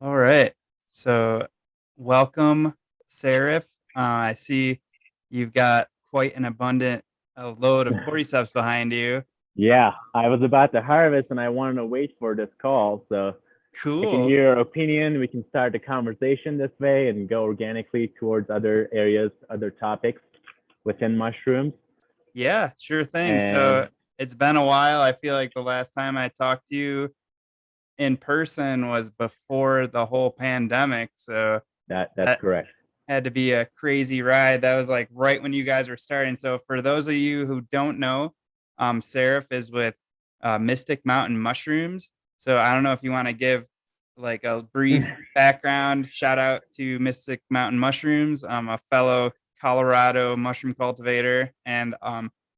All right. So, welcome, Serif. I see you've got quite an abundant load of cordyceps behind you. Yeah, I was about to harvest and I wanted to wait for this call. So I can Cool. hear your opinion. We can start the conversation this way and go organically towards other areas, other topics within mushrooms. Yeah, sure thing. So, And it's been a while. I feel like the last time I talked to you in person was before the whole pandemic. So, that's that correct. had to be a crazy ride. That was like right when you guys were starting. So for those of you who don't know, Seraph is with Mystic Mountain Mushrooms. So I don't know if you want to give like a brief background shout out to Mystic Mountain Mushrooms. I'm a fellow Colorado mushroom cultivator, and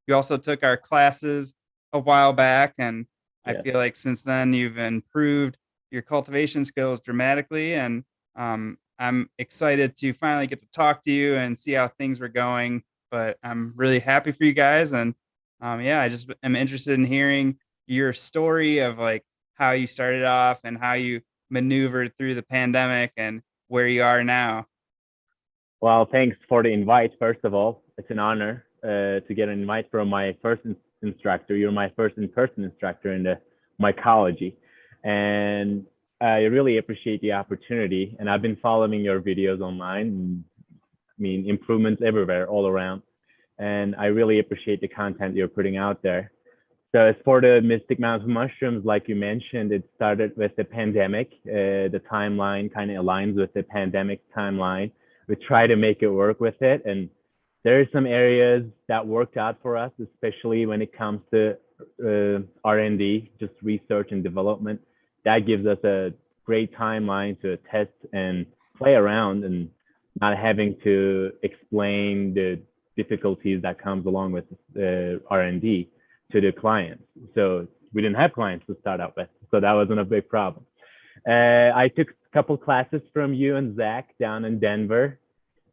you also took our classes a while back, and I Yes. feel like since then you've improved your cultivation skills dramatically, and I'm excited to finally get to talk to you and see how things were going. But I'm really happy for you guys, and yeah, I just am interested in hearing your story of like how you started off and how you maneuvered through the pandemic and where you are now. Well, thanks for the invite. First of all, it's an honor to get an invite from my first instructor. You're my first in-person instructor in the mycology, and I really appreciate the opportunity. And I've been following your videos online. And, I mean, improvements everywhere, all around. And I really appreciate the content you're putting out there. So as for the Mystic Mountain mushrooms, like you mentioned, it started with the pandemic. The timeline kind of aligns with the pandemic timeline. We try to make it work with it, and there are some areas that worked out for us, especially when it comes to R&D, just research and development. That gives us a great timeline to test and play around, and not having to explain the difficulties that comes along with R&D to the clients. So we didn't have clients to start out with, so that wasn't a big problem. I took a couple classes from you and Zach down in Denver.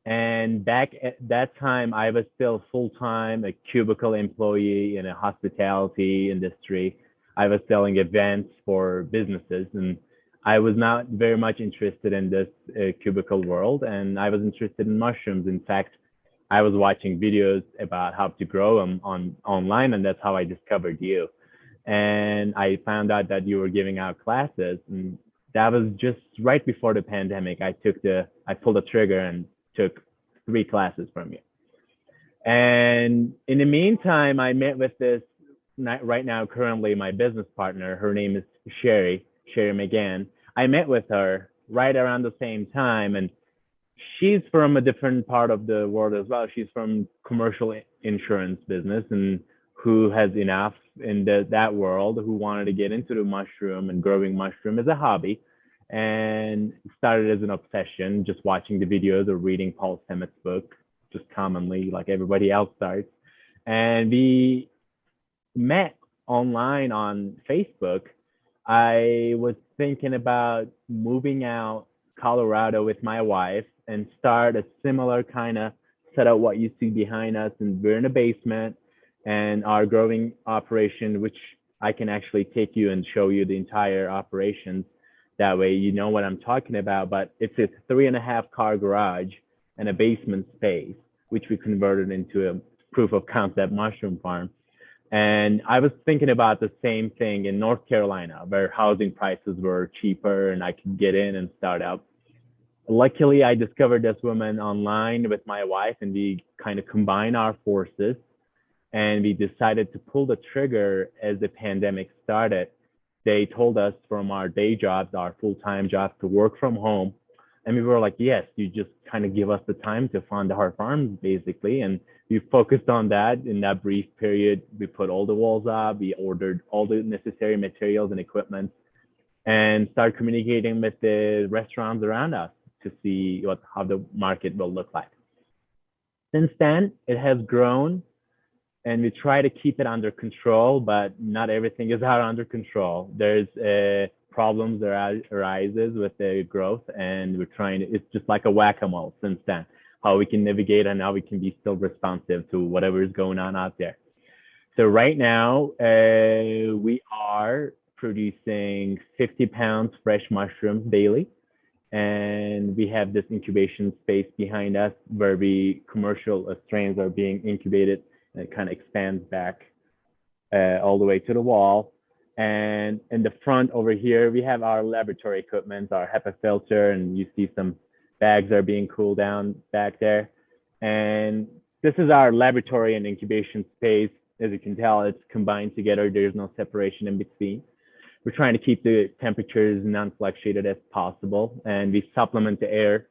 And back at that time, I was still full time a cubicle employee in a hospitality industry. I was selling events for businesses, and I was not very much interested in this cubicle world. And I was interested in mushrooms. In fact, I was watching videos about how to grow them on online, and that's how I discovered you. And I found out that you were giving out classes, and that was just right before the pandemic. I pulled the trigger and took 3 classes from you. And in the meantime, I met with this right now, currently my business partner. Her name is Sherry McGann. I met with her right around the same time, and she's from a different part of the world as well. She's from commercial insurance business, and who has enough in that world, who wanted to get into the mushroom and growing mushroom as a hobby, and started as an obsession, just watching the videos or reading Paul Stamets' book, just commonly like everybody else starts. And we met online on Facebook. I was thinking about moving out Colorado with my wife and start a similar kind of setup what you see behind us, and we're in a basement, and our growing operation, which I can actually take you and show you the entire operations. That way you know what I'm talking about. But it's a 3.5 car garage and a basement space, which we converted into a proof of concept mushroom farm. And I was thinking about the same thing in North Carolina, where housing prices were cheaper and I could get in and start out. Luckily, I discovered this woman online with my wife, and we kind of combined our forces, and we decided to pull the trigger as the pandemic started. They told us from our day jobs, our full-time jobs, to work from home. And we were like, yes, you just kind of give us the time to fund our farms, basically. And we focused on that in that brief period. We put all the walls up, we ordered all the necessary materials and equipment, and start communicating with the restaurants around us to see how the market will look like. Since then, it has grown, and we try to keep it under control, but not everything is out under control. There's problems that arises with the growth, and we're trying to, it's just like a whack-a-mole since then, how we can navigate and how we can be still responsive to whatever is going on out there. So right now, we are producing 50 pounds fresh mushrooms daily. And we have this incubation space behind us where we commercial strains are being incubated, and it kind of expands back all the way to the wall. And in the front over here, we have our laboratory equipment, our HEPA filter, and you see some bags are being cooled down back there. And this is our laboratory and incubation space. As you can tell, it's combined together. There's no separation in between. We're trying to keep the temperatures non-fluctuated as possible, and we supplement the air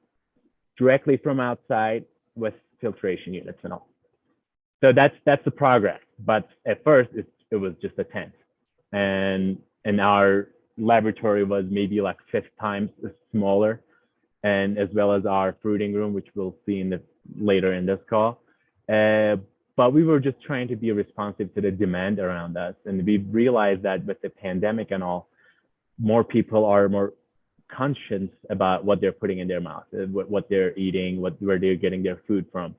directly from outside with filtration units and all. So that's the progress. But at first, it was just a tent, and our laboratory was maybe like 5 times smaller, and as well as our fruiting room, which we'll see in the later in this call. But we were just trying to be responsive to the demand around us, and we realized that with the pandemic and all, more people are more conscious about what they're putting in their mouth, what they're eating, where they're getting their food from,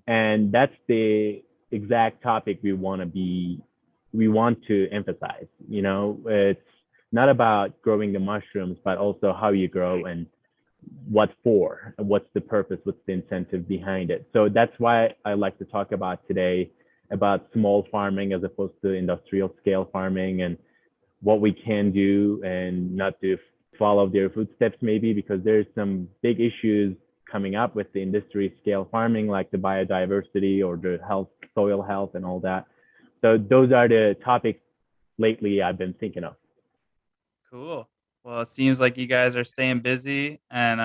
and that's the exact topic we want to emphasize. You know, it's not about growing the mushrooms, but also how you grow and what for, what's the purpose, what's the incentive behind it. So that's why I like to talk about today about small farming as opposed to industrial scale farming, and what we can do and not to follow their footsteps maybe, because there's some big issues coming up with the industry scale farming, like the biodiversity or the health, soil health and all that. So those are the topics lately I've been thinking of. Cool. Well, it seems like you guys are staying busy, and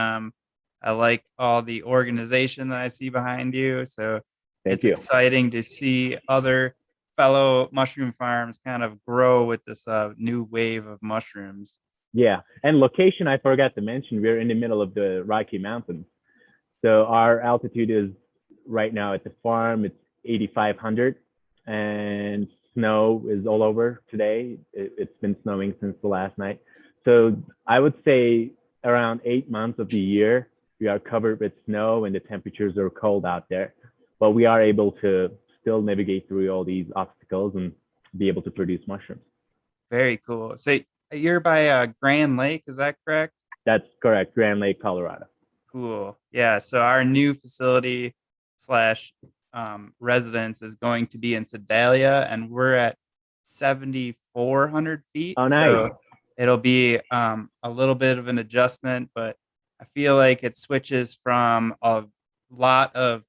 I like all the organization that I see behind you. So Thank it's you. exciting to see other fellow mushroom farms kind of grow with this new wave of mushrooms. Yeah. And location, I forgot to mention, we're in the middle of the Rocky Mountains. So our altitude is right now at the farm, it's 8,500, and snow is all over today. It's been snowing since the last night. So I would say around 8 months of the year, we are covered with snow and the temperatures are cold out there. But we are able to still navigate through all these obstacles and be able to produce mushrooms. Very cool. So you're by Grand Lake, is that correct? That's correct, Grand Lake, Colorado. Cool. Yeah. So our new facility slash residence is going to be in Sedalia, and we're at 7,400 feet. Oh, nice. So it'll be a little bit of an adjustment, but I feel like it switches from a lot of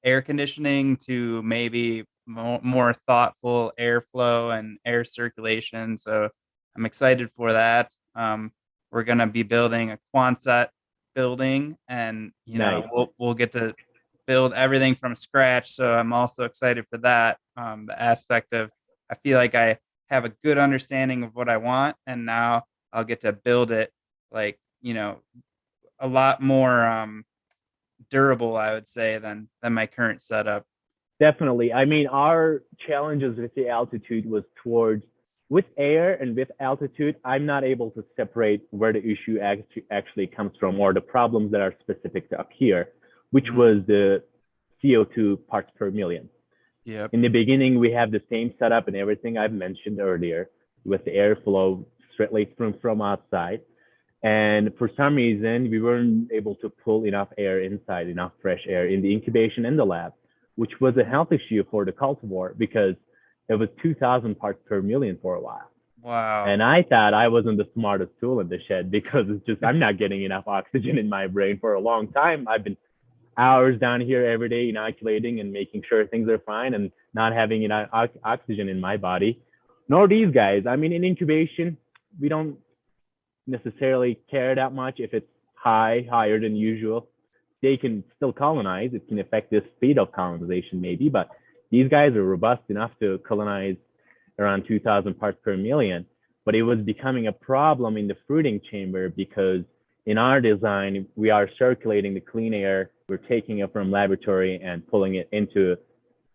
air conditioning to maybe more thoughtful airflow and air circulation. So I'm excited for that. We're going to be building a Quonset building, and Nice. we'll get to build everything from scratch. So I'm also excited for that. The aspect of, I feel like I have a good understanding of what I want, and now I'll get to build it like, a lot more durable, I would say, than my current setup. Definitely. I mean, our challenges with the altitude was towards with air and with altitude. I'm not able to separate where the issue actually comes from or the problems that are specific to up here, which Mhm. was the CO2 parts per million. Yep. In the beginning, we have the same setup and everything I've mentioned earlier with the airflow straight from outside. And for some reason, we weren't able to pull enough air inside, enough fresh air in the incubation in the lab, which was a health issue for the cultivar because it was 2,000 parts per million for a while. Wow. And I thought I wasn't the smartest tool in the shed because it's just, I'm not getting enough oxygen in my brain for a long time. I've been hours down here every day inoculating and making sure things are fine and not having enough oxygen in my body. Nor these guys. I mean, in incubation, we don't necessarily care that much if it's higher than usual. They can still colonize. It can affect the speed of colonization maybe, but these guys are robust enough to colonize around 2,000 parts per million. But it was becoming a problem in the fruiting chamber because in our design, we are circulating the clean air. We're taking it from laboratory and pulling it into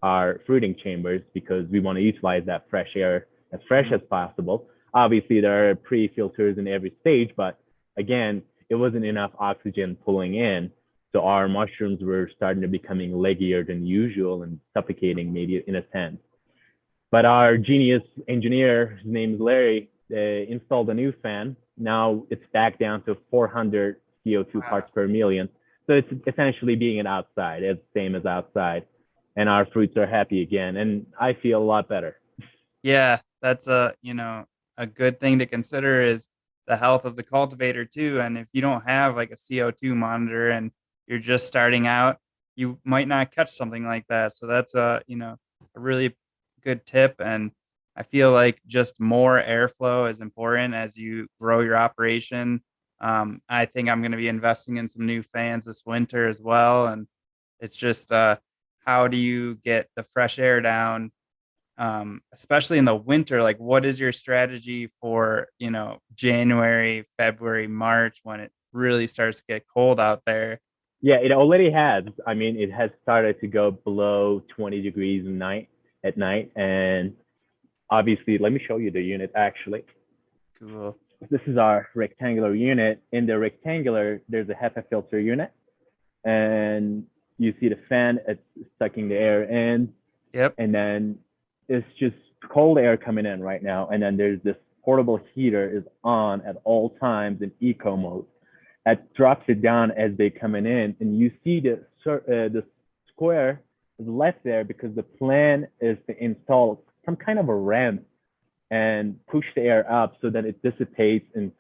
our fruiting chambers because we want to utilize that fresh air as fresh as possible. Obviously, there are pre-filters in every stage, but again, it wasn't enough oxygen pulling in. So our mushrooms were starting to becoming leggier than usual and suffocating maybe in a sense. But our genius engineer, his name is Larry, installed a new fan. Now it's back down to 400 CO2 Wow. parts per million. So it's essentially being an outside. It's the same as outside. And our fruits are happy again. And I feel a lot better. Yeah, that's a good thing to consider is the health of the cultivator too. And if you don't have like a CO2 monitor and you're just starting out, you might not catch something like that. So that's a really good tip. And I feel like just more airflow is important as you grow your operation. I think I'm going to be investing in some new fans this winter as well. And it's just how do you get the fresh air down, especially in the winter? Like, what is your strategy for, January, February, March when it really starts to get cold out there? Yeah, it already has. I mean, it has started to go below 20 degrees at night. And obviously, let me show you the unit actually. Cool. This is our rectangular unit. In the rectangular, there's a HEPA filter unit, and you see the fan, it's sucking the air in, Yep. and then it's just cold air coming in right now. And then there's this portable heater is on at all times in eco mode. That drops it down as they coming in, and you see the square is left there because the plan is to install some kind of a ramp and push the air up so that it dissipates and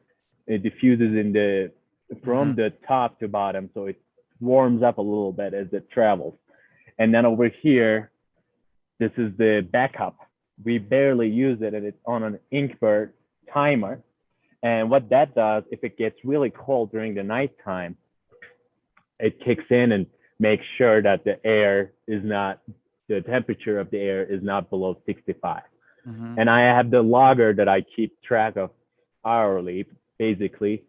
it diffuses in the Hmm. from the top to bottom, so it warms up a little bit as it travels. And then over here, this is the backup. We barely use it, and it's on an Inkbird timer. And what that does, if it gets really cold during the nighttime, it kicks in and makes sure that the temperature of the air is not below 65. Hmm. And I have the logger that I keep track of hourly. Basically,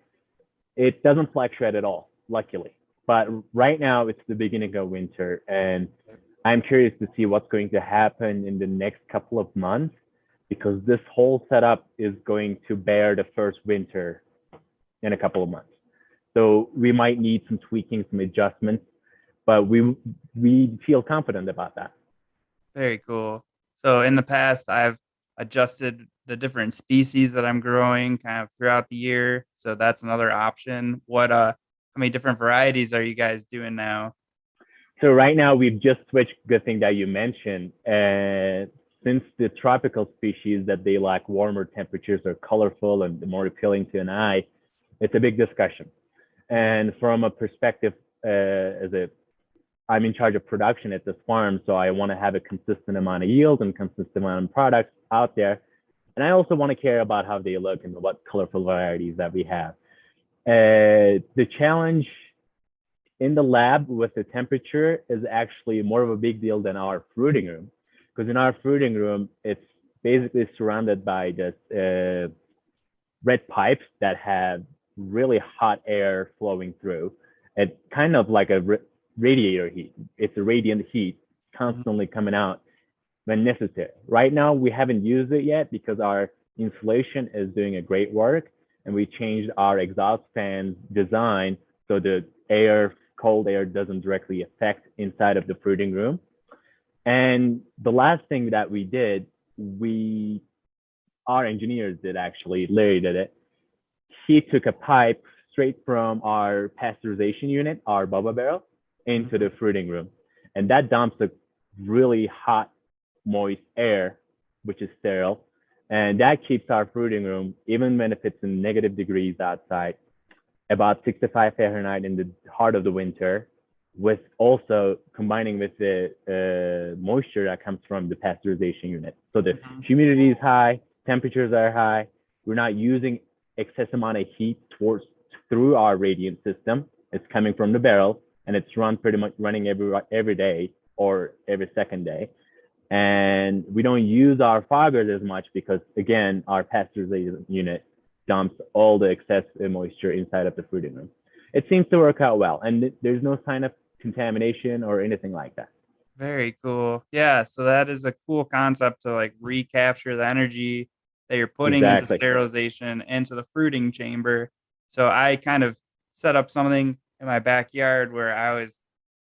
it doesn't fluctuate at all, luckily. But right now, it's the beginning of winter, and I'm curious to see what's going to happen in the next couple of months because this whole setup is going to bear the first winter in a couple of months. So we might need some tweaking, some adjustments, but we feel confident about that. Very cool. So in the past, I've adjusted the different species that I'm growing kind of throughout the year. So that's another option. How many different varieties are you guys doing now? So right now we've just switched. Good thing that you mentioned. Since the tropical species that they like warmer temperatures are colorful and more appealing to an eye, it's a big discussion. And from a perspective as a I'm in charge of production at this farm, so I want to have a consistent amount of yield and consistent amount of products out there. And I also want to care about how they look and what colorful varieties that we have. The challenge in the lab with the temperature is actually more of a big deal than our fruiting room, because in our fruiting room, it's basically surrounded by this red pipes that have really hot air flowing through. It's kind of like a radiator heat. It's a radiant heat Mhm. constantly coming out when necessary. Right now, we haven't used it yet because our insulation is doing a great work, and we changed our exhaust fan design so the cold air doesn't directly affect inside of the fruiting room. And the last thing that we did, our engineers did actually, Larry did it. He took a pipe straight from our pasteurization unit, our bubble barrel, into Mhm. the fruiting room. And that dumps a really hot, moist air, which is sterile. And that keeps our fruiting room, even when if it's in negative degrees outside, about 65 Fahrenheit in the heart of the winter, with also combining with the moisture that comes from the pasteurization unit. So the Mhm. humidity is high, temperatures are high. We're not using excess amount of heat through our radiant system. It's coming from the barrel, and it's pretty much running every day or every second day. And we don't use our foggers as much because, again, our pasteurization unit dumps all the excess moisture inside of the fruiting room. It seems to work out well, and there's no sign of contamination or anything like that. Very cool. Yeah, so that is a cool concept to like recapture the energy that you're putting into Exactly. sterilization into the fruiting chamber. So I kind of set up something in my backyard where I was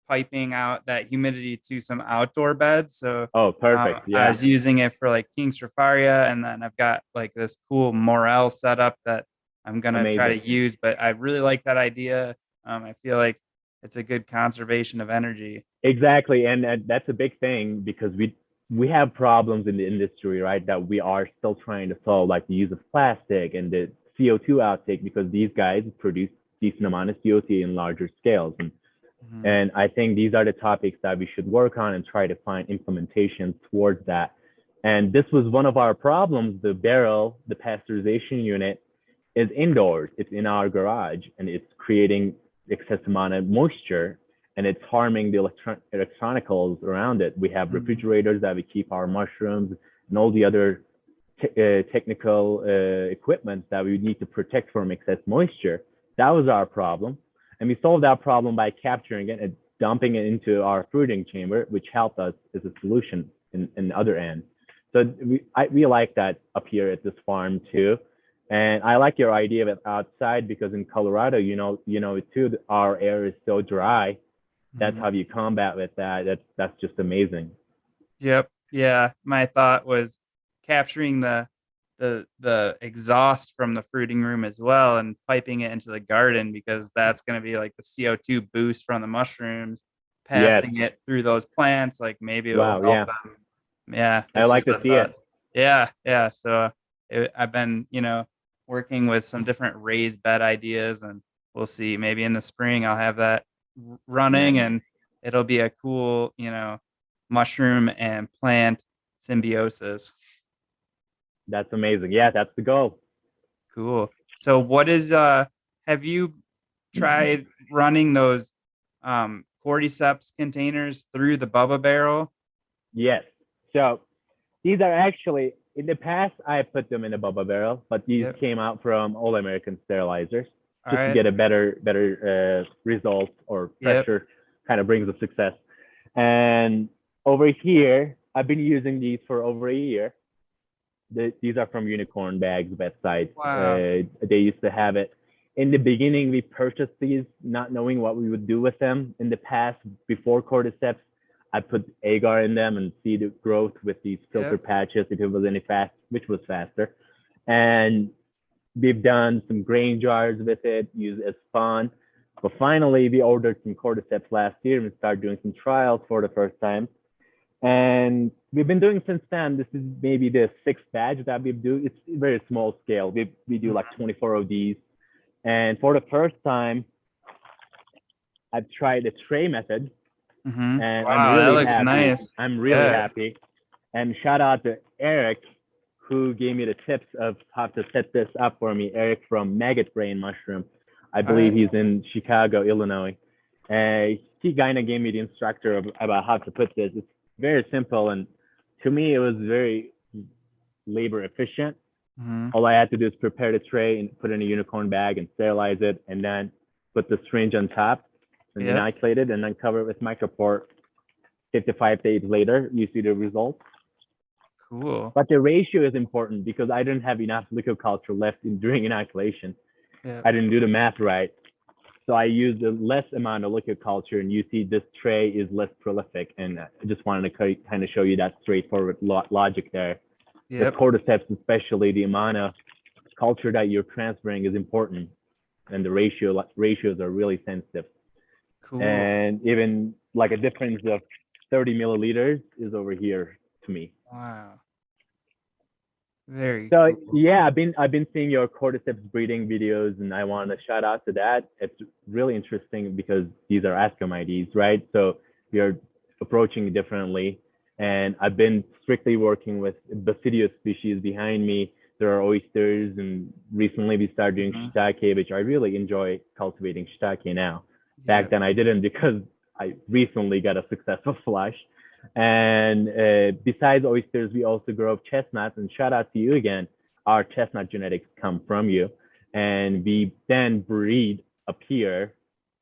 piping out that humidity to some outdoor beds. So Oh, perfect. I Yeah. was using it for like King Stropharia, and then I've got like this cool morel setup that I'm gonna try Amazing. to use. But I really like that idea I feel like it's a good conservation of energy. Exactly, and that's a big thing because we have problems in the industry, right? That we are still trying to solve, like the use of plastic and the CO2 outtake, because these guys produce decent amount of CO2 in larger scales, Mhm. and I think these are the topics that we should work on and try to find implementation towards that. And this was one of our problems. The barrel, the pasteurization unit, is indoors. It's in our garage, and it's creating excess amount of moisture, and it's harming the electronicals around it. We have Mhm. refrigerators that we keep our mushrooms and all the other technical equipment that we need to protect from excess moisture. That was our problem, and we solved that problem by capturing it and dumping it into our fruiting chamber, which helped us as a solution in the other end. So we like that up here at this farm too. And I like your idea of it outside, because in Colorado, too, our air is so dry. That's Mhm. how you combat with that. That's just amazing. Yep. Yeah. My thought was capturing the exhaust from the fruiting room as well and piping it into the garden because that's going to be like the CO2 boost from the mushrooms, Yes. passing it through those plants. Like maybe it will Wow. help Yeah. them. Yeah, I it's like just to a see thought. it. Yeah, yeah. So I've been, working with some different raised bed ideas, and we'll see. Maybe in the spring I'll have that running, Man, and it'll be a cool, mushroom and plant symbiosis. that's amazing. Yeah, that's the goal. Cool. So have you tried running those Cordyceps containers through the Bubba barrel? Yes. So these are actually, in the past, I put them in a Bubba barrel, but these Yep. came out from All American sterilizers All just to right. get a better result, or Yep. pressure kind of brings a success. And over here, I've been using these for over a year. These are from Unicorn Bags website. Wow. They used to have it. In the beginning, we purchased these not knowing what we would do with them. In the past, before Cordyceps, I put agar in them and see the growth with these filter Yep. patches if it was any fast, which was faster. And we've done some grain jars with it, used as spawn. But finally, we ordered some Cordyceps last year and started doing some trials for the first time. And we've been doing since then. This is maybe the sixth batch that we do. It's very small scale. We do like 24 of these. And for the first time, I've tried the tray method, Mm-hmm. and I'm Wow, that really looks happy. nice. I'm really Yeah. happy. And shout out to Eric, who gave me the tips of how to set this up for me. Eric from Maggot Brain Mushroom. I All believe right. he's in Chicago, Illinois. He kind of gave me the instructor about how to put this. It's very simple, and to me, it was very labor efficient. Mm-hmm. All I had to do is prepare the tray and put it in a unicorn bag and sterilize it, and then put the syringe on top and Yep. inoculate it, and then cover it with micropore. 55 days later, you see the results. Cool. But the ratio is important because I didn't have enough liquid culture left during inoculation. Yep. I didn't do the math right. So I used a less amount of liquid culture, and you see this tray is less prolific. And I just wanted to kind of show you that straightforward logic there. With Yep. cordyceps, especially, the amount of culture that you're transferring is important, and the ratios are really sensitive. Cool. And even like a difference of 30 milliliters is over here to me. Wow. Very So cool. yeah, I've been seeing your cordyceps breeding videos, and I want to shout out to that. It's really interesting because these are Ascomyces, right? So we are approaching it differently. And I've been strictly working with Basidius species behind me. There are oysters, and recently we started doing Mm-hmm. shiitake, which I really enjoy cultivating shiitake now. Back Yep. then I didn't, because I recently got a successful flush. And besides oysters, we also grow up chestnuts. And shout out to you again. Our chestnut genetics come from you. And we then breed up here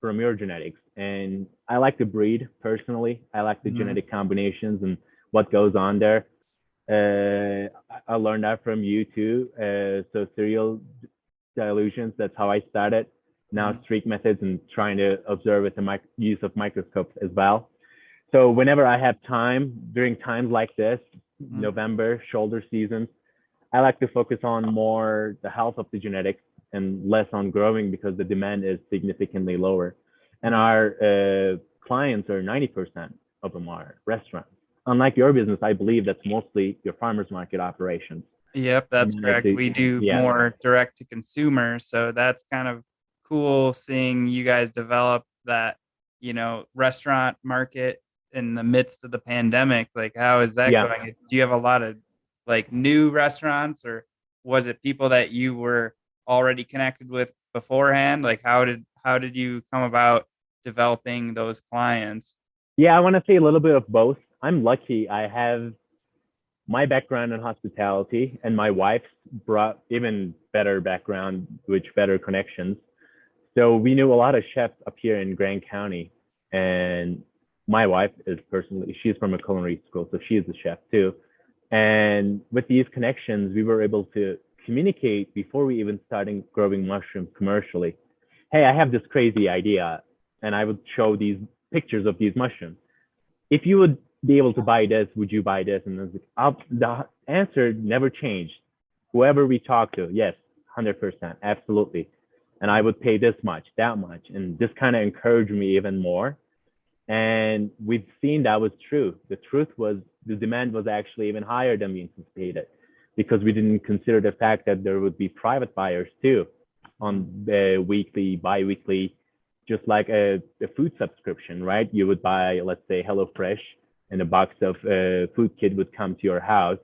from your genetics. And I like to breed personally. I like the Mm-hmm. genetic combinations and what goes on there. I learned that from you too. So cereal dilutions, that's how I started. Now Mm-hmm. streak methods and trying to observe with the use of microscopes as well. So whenever I have time during times like this, November, shoulder season, I like to focus on more the health of the genetics and less on growing because the demand is significantly lower. And Mm. our clients are 90% of them are restaurants. Unlike your business, I believe that's mostly your farmers market operations. Yep, And that's correct. We do yeah, more direct to consumer, so that's kind of cool seeing you guys develop that, restaurant market in the midst of the pandemic. Like, how is that yeah. going? Do you have a lot of like new restaurants, or was it people that you were already connected with beforehand? Like, how did you come about developing those clients? Yeah, I want to say a little bit of both. I'm lucky. I have my background in hospitality, and my wife's brought even better background, which better connections. So we knew a lot of chefs up here in Grand County, and my wife is personally she's from a culinary school, so she is a chef too. And with these connections, we were able to communicate before we even started growing mushrooms commercially. Hey, I have this crazy idea, and I would show these pictures of these mushrooms. If you would be able to buy this, would you buy this? And the answer never changed. Whoever we talked to, yes, 100%, absolutely. And I would pay this much, that much. And this kind of encouraged me even more. And we've seen that was true. The truth was the demand was actually even higher than we anticipated because we didn't consider the fact that there would be private buyers too on the weekly, bi-weekly, just like a food subscription, right? You would buy, let's say, HelloFresh, and a box of food kit would come to your house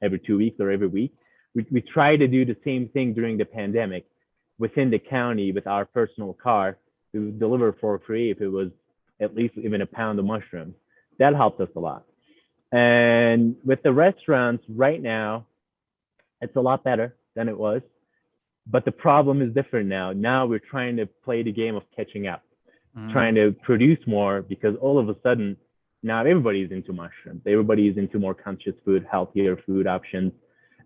every 2 weeks or every week. We try to do the same thing during the pandemic within the county with our personal car. We would deliver for free if it was at least even a pound of mushrooms. That helped us a lot. And with the restaurants right now, it's a lot better than it was. But the problem is different now. Now we're trying to play the game of catching up, Mm. trying to produce more because all of a sudden now everybody's into mushrooms. Everybody's into more conscious food, healthier food options.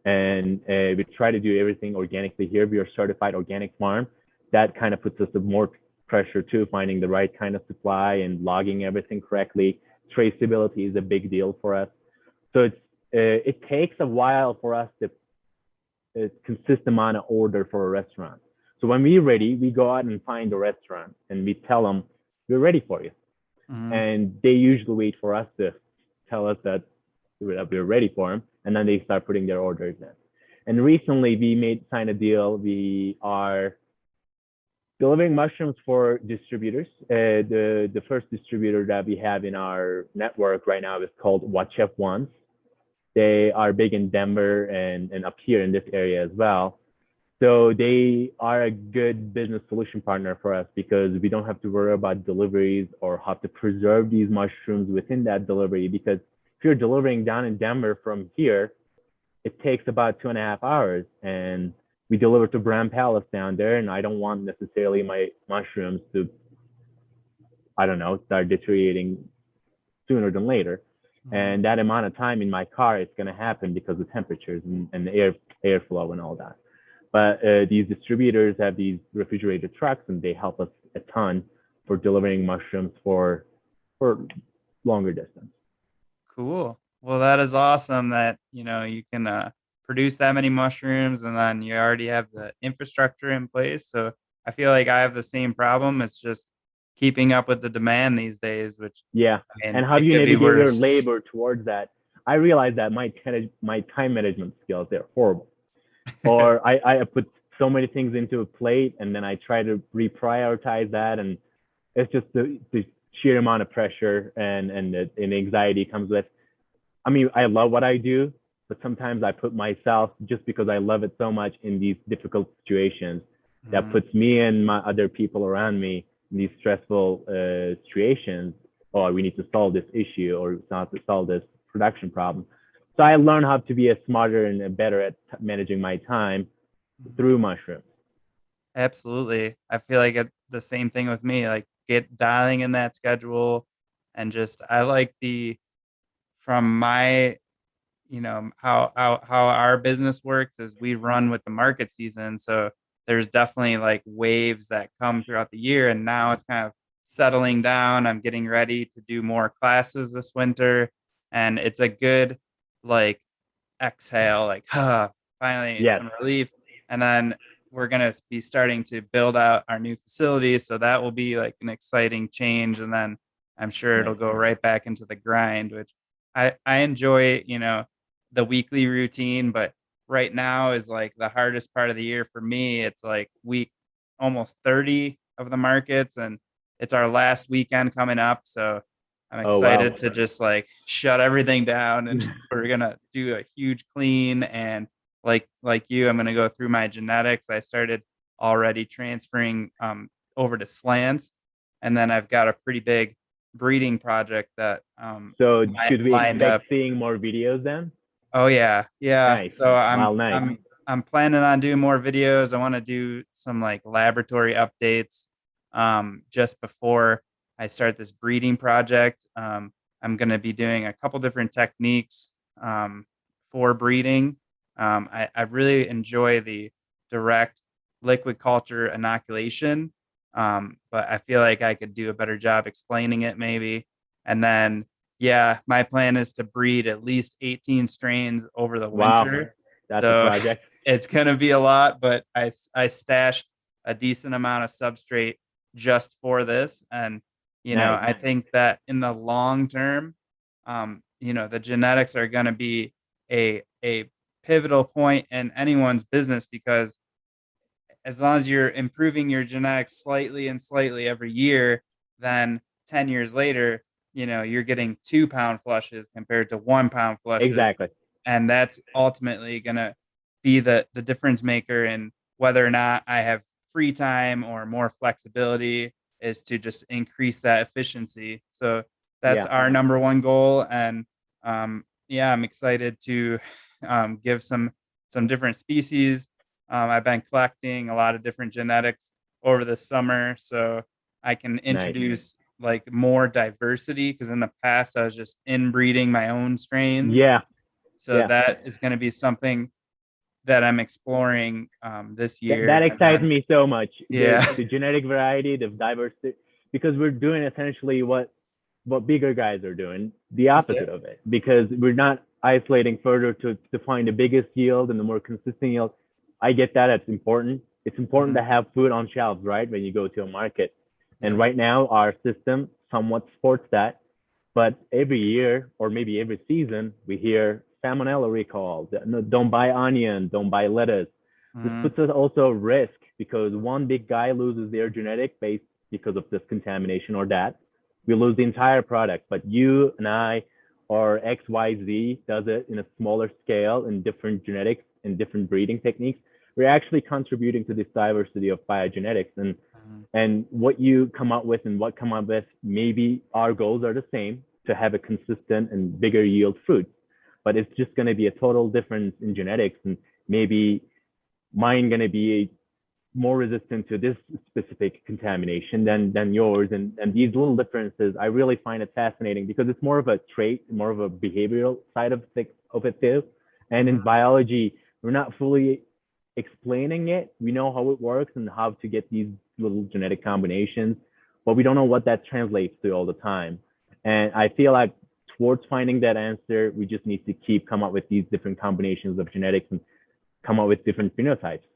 And we try to do everything organically here. We are a certified organic farm. That kind of puts us more pressure too, finding the right kind of supply and logging everything correctly. Traceability is a big deal for us. So it takes a while for us to a consistent amount of order for a restaurant. So when we're ready, we go out and find a restaurant and we tell them we're ready for you. Mm. And they usually wait for us to tell us that we're ready for them, and then they start putting their orders in. And recently, we signed a deal. We are delivering mushrooms for distributors. The first distributor that we have in our network right now is called What Chef Wants. They are big in Denver and up here in this area as well. So they are a good business solution partner for us because we don't have to worry about deliveries or have to preserve these mushrooms within that delivery. Because if you're delivering down in Denver from here, it takes about 2.5 hours. And we deliver to Brand Palace down there, and I don't want necessarily my mushrooms to, I don't know, start deteriorating sooner than later. Mm. And that amount of time in my car, it's going to happen because of temperatures and the airflow and all that. But these distributors have these refrigerated trucks, and they help us a ton for delivering mushrooms for longer distance. Cool. Well, that is awesome that, you can produce that many mushrooms and then you already have the infrastructure in place. So I feel like I have the same problem. It's just keeping up with the demand these days, which, Yeah, I and mean, how do it you could be navigate your worse. labor towards that? I realize that my time management skills, they're horrible. Or I put so many things into a plate, and then I try to reprioritize that, and it's just the sheer amount of pressure and anxiety comes with. I mean, I love what I do, but sometimes I put myself, just because I love it so much, in these difficult situations that Mm. puts me and my other people around me in these stressful situations. Oh, we need to solve this issue or not to solve this production problem. So I learned how to be a smarter and a better at managing my time through mushrooms. Absolutely. I feel like the same thing with me, like get dialing in that schedule and just, I like from my how our business works is we run with the market season. So there's definitely like waves that come throughout the year, and now it's kind of settling down. I'm getting ready to do more classes this winter, and it's a good like exhale, like finally Yes. some relief. And then we're going to be starting to build out our new facility. So that will be like an exciting change. And then I'm sure it'll Nice. go right back into the grind, which I enjoy, the weekly routine, but right now is like the hardest part of the year for me. It's like week almost 30 of the markets, and it's our last weekend coming up. So I'm Oh, wow. excited to just like shut everything down, and we're gonna do a huge clean. And like you, I'm gonna go through my genetics. I started already transferring over to slants, and then I've got a pretty big breeding project that So should we lined expect up. seeing more videos then? Oh yeah, yeah. Nice. So Well, nice. I'm planning on doing more videos. I want to do some like laboratory updates just before I start this breeding project. I'm going to be doing a couple different techniques for breeding. I really enjoy the direct liquid culture inoculation, but I feel like I could do a better job explaining it maybe. And then yeah, my plan is to breed at least 18 strains over the Wow. winter. That's a So project. it's going to be a lot, but I stashed a decent amount of substrate just for this. And, Nice. I think that in the long term, the genetics are going to be a pivotal point in anyone's business, because as long as you're improving your genetics slightly and slightly every year, then 10 years later, you're getting 2 pound flushes compared to 1 pound flushes. Exactly. And that's ultimately going to be the difference maker in whether or not I have free time or more flexibility, is to just increase that efficiency. So that's Yeah. our number one goal. And yeah, I'm excited to give some different species. I've been collecting a lot of different genetics over the summer, so I can Nice. introduce like more diversity, because in the past I was just inbreeding my own strains. Yeah. So Yeah. that is going to be something that I'm exploring this That year. And excites then, me so much. The yeah, the genetic variety, the diversity, because we're doing essentially what bigger guys are doing, the yeah, opposite of it. Because we're not isolating further to find the biggest yield and the more consistent yield. I get that it's important. It's important mhm, to have food on shelves, right? When you go to a market. And yep, right now our system somewhat supports that. But every year or maybe every season, we hear salmonella recall. No, don't buy onion, don't buy lettuce. This mhm, puts us also at risk because one big guy loses their genetic base because of this contamination or that. We lose the entire product. But you and I or XYZ does it in a smaller scale in different genetics and different breeding techniques. We're actually contributing to this diversity of biogenetics. mhm. And what you come up with and what come up with, maybe our goals are the same to have a consistent and bigger yield fruit, but it's just going to be a total difference in genetics, and maybe mine going to be more resistant to this specific contamination than yours. And these little differences, I really find it fascinating because it's more of a trait, more of a behavioral side of it too. And in Mhm. biology, we're not fully explaining it. We know how it works and how to get these little genetic combinations, but we don't know what that translates to all the time. And I feel like towards finding that answer, we just need to keep come up with these different combinations of genetics and come up with different phenotypes.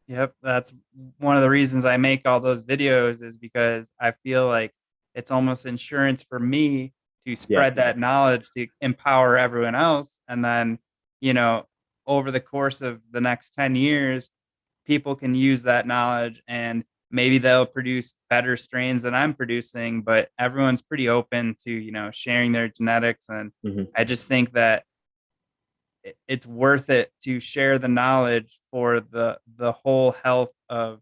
Yep, that's one of the reasons I make all those videos, is because I feel like it's almost insurance for me to Yes, spread that knowledge to empower everyone else. And then, you know, over the course of the next 10 years, people can use that knowledge, and maybe they'll produce better strains than I'm producing, but everyone's pretty open to, sharing their genetics. And mm-hmm. I just think that it's worth it to share the knowledge for the whole health of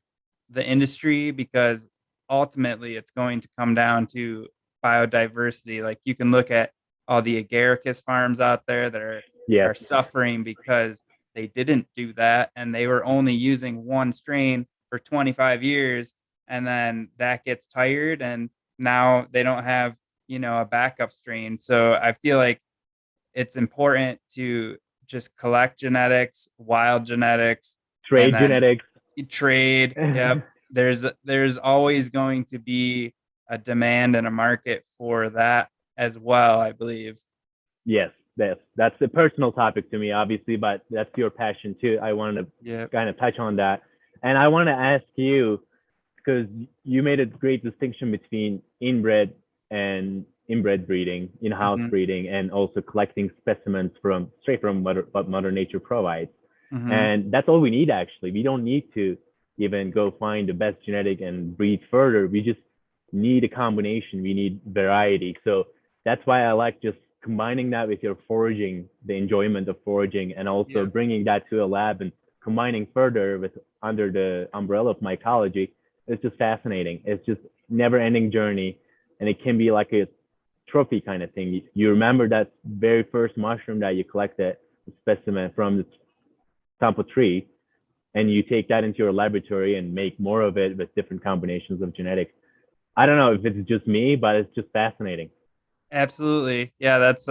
the industry, because ultimately it's going to come down to biodiversity. Like, you can look at all the agaricus farms out there that Yes, are suffering because they didn't do that, and they were only using one strain for 25 years, and then that gets tired, and now they don't have a backup strain. So I feel like it's important to just collect genetics, wild genetics, and trade then genetics. trade. Yep. There's always going to be a demand and a market for that as well, I believe. Yes, that's a personal topic to me, obviously, but that's your passion too. I wanted to Yep. kind of touch on that, and I want to ask you because you made a great distinction between inbred and inbred breeding, in-house Mhm. breeding, and also collecting specimens from straight from what Mother Nature provides. Mhm. And that's all we need actually. We don't need to even go find the best genetic and breed further. We just need a combination. We need variety. So that's why I like just combining that with your foraging, the enjoyment of foraging, and also Yep. bringing that to a lab and combining further with under the umbrella of mycology. It's just fascinating. It's just never ending journey. And it can be like a trophy kind of thing. You remember that very first mushroom that you collected, the specimen from the sample tree, and you take that into your laboratory and make more of it with different combinations of genetics. I don't know if it's just me, but it's just fascinating. Absolutely. Yeah, that's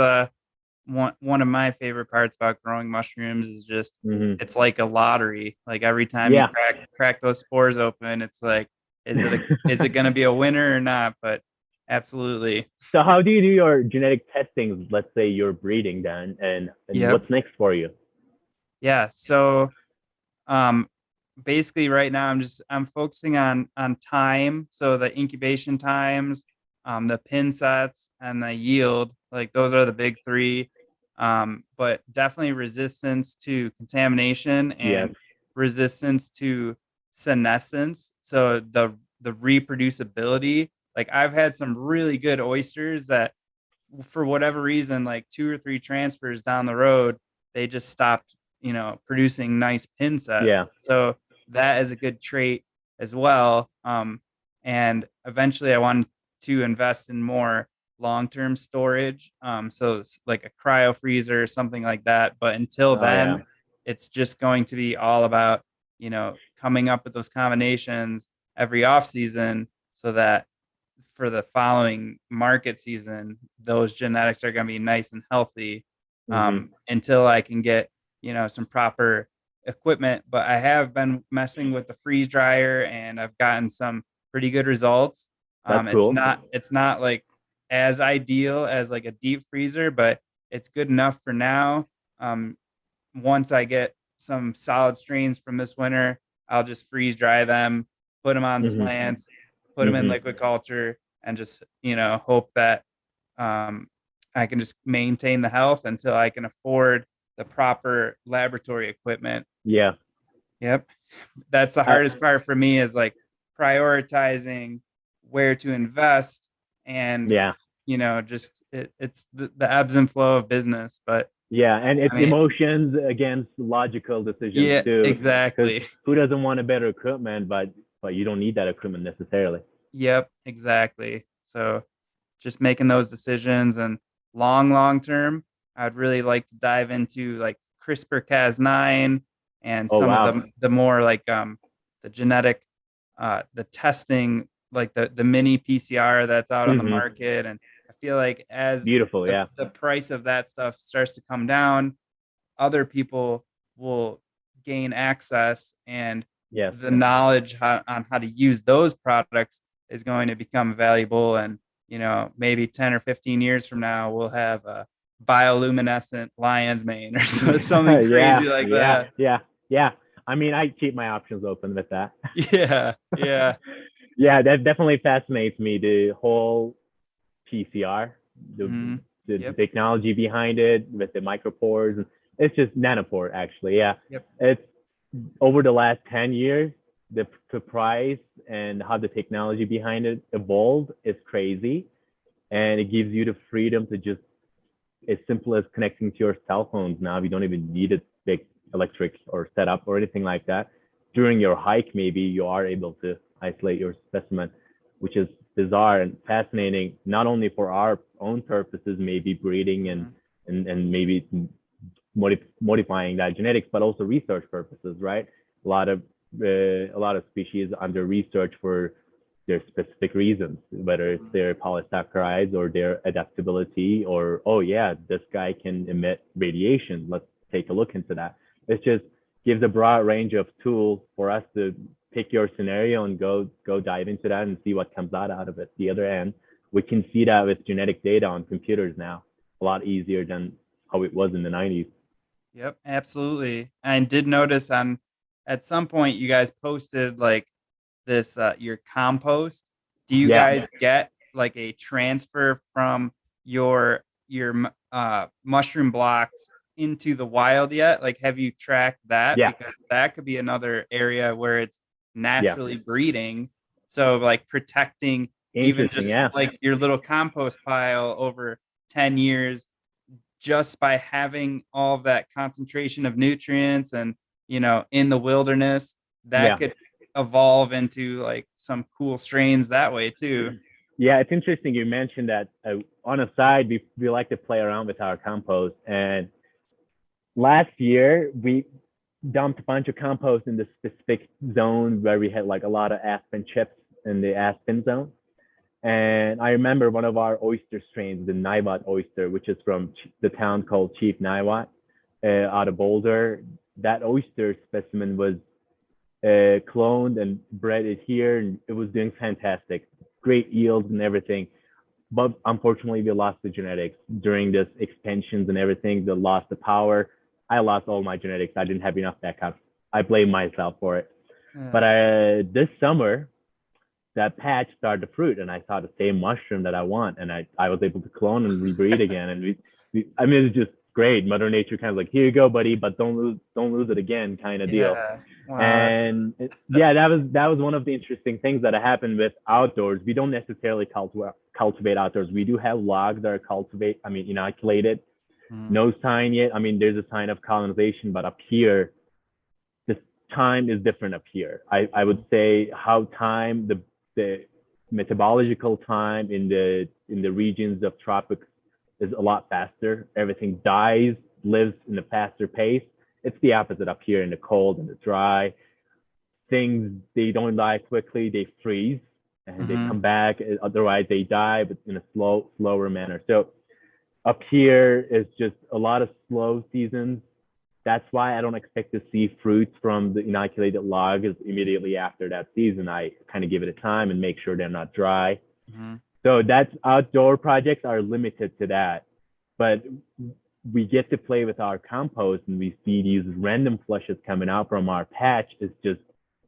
one of my favorite parts about growing mushrooms is just Mm-hmm. it's like a lottery. Like every time you Yeah. crack those spores open, it's like, is it gonna be a winner or not? But absolutely. So how do you do your genetic testings? Let's say you're breeding then, and Yep. what's next for you? Yeah. So um basically right now I'm focusing on time. So the incubation times, the pin sets and the yield, like those are the big three. But definitely resistance to contamination Yes. and resistance to senescence. So the reproducibility. Like I've had some really good oysters that for whatever reason, like two or three transfers down the road, they just stopped, producing nice pin Yeah. sets. So that is a good trait as well. And eventually I wanted to invest in more long-term storage. So it's like a cryo freezer or something like that. But until Oh yeah. then, it's just going to be all about, coming up with those combinations every off season so that for the following market season, those genetics are going to be nice and healthy Mm-hmm. until I can get, some proper equipment. But I have been messing with the freeze dryer and I've gotten some pretty good results. That's It's cool. not like as ideal as like a deep freezer, but it's good enough for now. Um, Once I get some solid strains from this winter, I'll just freeze dry them, put them on Mm-hmm. slants, put them in Mm-hmm. liquid culture, and just hope that um, I can just maintain the health until I can afford the proper laboratory equipment. Yeah. Yep, that's the I, hardest part for me is like prioritizing where to invest and yeah. just it's the ebbs and flow of business. But Yeah, and I it's mean, emotions against logical decisions yeah, too. Because exactly. who doesn't want a better equipment, but you don't need that equipment necessarily. Yep, exactly. So just making those decisions and long term, I'd really like to dive into like CRISPR-Cas9 and Oh some of wow. the more like the genetic the testing like the mini PCR that's out on the Mm-hmm. market. And I feel like as Beautiful. Yeah. the price of that stuff starts to come down, other people will gain access and Yes. the knowledge on how to use those products is going to become valuable. And maybe 10 or 15 years from now we'll have a bioluminescent lion's mane or something Yeah. crazy like Yeah. that. Yeah. Yeah. I mean, I keep my options open with that. Yeah. Yeah, that definitely fascinates me. The whole PCR, the Hmm. the Yep. technology behind it with the micropores. It's just nanopore, actually. Yeah, Yep. it's over the last 10 years, the price and how the technology behind it evolved is crazy, and it gives you the freedom to just as simple as connecting to your cell phones now. You don't even need a big electric or setup or anything like that. During your hike, maybe you are able to isolate your specimen, which is bizarre and fascinating, not only for our own purposes, maybe breeding Hmm. and maybe modifying that genetics, but also research purposes, right? A lot of species under research for their specific reasons, whether it's their polysaccharides or their adaptability, or oh yeah, this guy can emit radiation. Let's take a look into that. It just gives a broad range of tools for us to pick your scenario and go dive into that and see what comes out of it. The other end, we can see that with genetic data on computers now, a lot easier than how it was in the 90s. Yep, absolutely. I did notice on at some point you guys posted like this your compost. Do you Yeah, guys get like a transfer from your mushroom blocks into the wild yet? Like have you tracked that? yeah, Because that could be another area where it's yeah. naturally breeding. So like protecting even Interesting. just Yeah, like your little compost pile over 10 years just by having all of that concentration of nutrients and in the wilderness that yeah. could evolve into like some cool strains that way too. Yeah, it's interesting you mentioned that. On a side, we like to play around with our compost. And last year, we dumped a bunch of compost in the specific zone where we had like a lot of aspen chips in the aspen zone. And I remember one of our oyster strains, the Niwot oyster, which is from the town called Chief Niwot, out of Boulder. That oyster specimen was cloned and bred it here, and it was doing fantastic, great yields and everything. But unfortunately, we lost the genetics during this expansions and everything. They lost the power. I lost all my genetics. I didn't have enough backup. I blame myself for it. But Yeah. this summer, that patch started to fruit, and I saw the same mushroom that I want, and I was able to clone and rebreed again. And I mean, it's just great. Mother Nature kind of like, here you go, buddy, but don't lose it again, kind of deal. Yeah. Wow. And yeah, that was one of the interesting things that happened with outdoors. We don't necessarily cultivate outdoors. We do have logs that are inoculated. Mhm. No sign yet. I mean, there's a sign of colonization, but up here, the time is different up here. I would say how time the metabological time in the regions of tropics is a lot faster. Everything dies, lives in a faster pace. It's the opposite up here in the cold and the dry. Things they don't die quickly, they freeze and they Mhm. come back. Otherwise, they die, but in a slower manner. So up here is just a lot of slow seasons. That's why I don't expect to see fruits from the inoculated logs immediately after that season. I kind of give it a time and make sure they're not dry. Mhm. So that's outdoor projects are limited to that. But we get to play with our compost and we see these random flushes coming out from our patch. It's just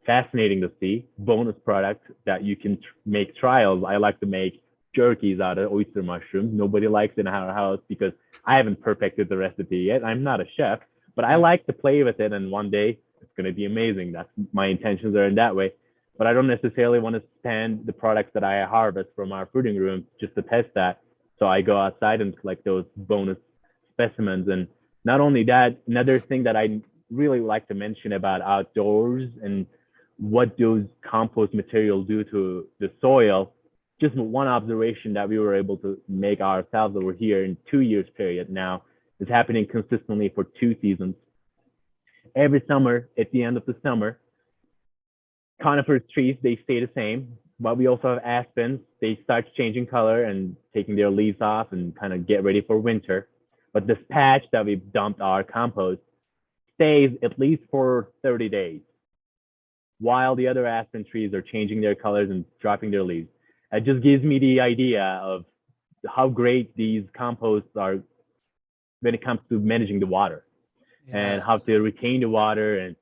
fascinating to see. Bonus product that you can make trials. I like to make jerkies out of oyster mushrooms. Nobody likes it in our house because I haven't perfected the recipe yet. I'm not a chef, but I Yeah. like to play with it. And one day it's going to be amazing. That's my intentions are in that way. But I don't necessarily want to spend the products that I harvest from our fruiting room just to test that. So I go outside and collect those bonus specimens. And not only that, another thing that I really like to mention about outdoors and what those compost materials do to the soil, just one observation that we were able to make ourselves over here in 2 years period now is happening consistently for 2 seasons. Every summer, at the end of the summer, coniferous trees, they stay the same, but we also have aspens. They start changing color and taking their leaves off and kind of get ready for winter. But this patch that we've dumped our compost stays at least for 30 days while the other aspen trees are changing their colors and dropping their leaves. It just gives me the idea of how great these composts are when it comes to managing the water and how Yes. to retain the water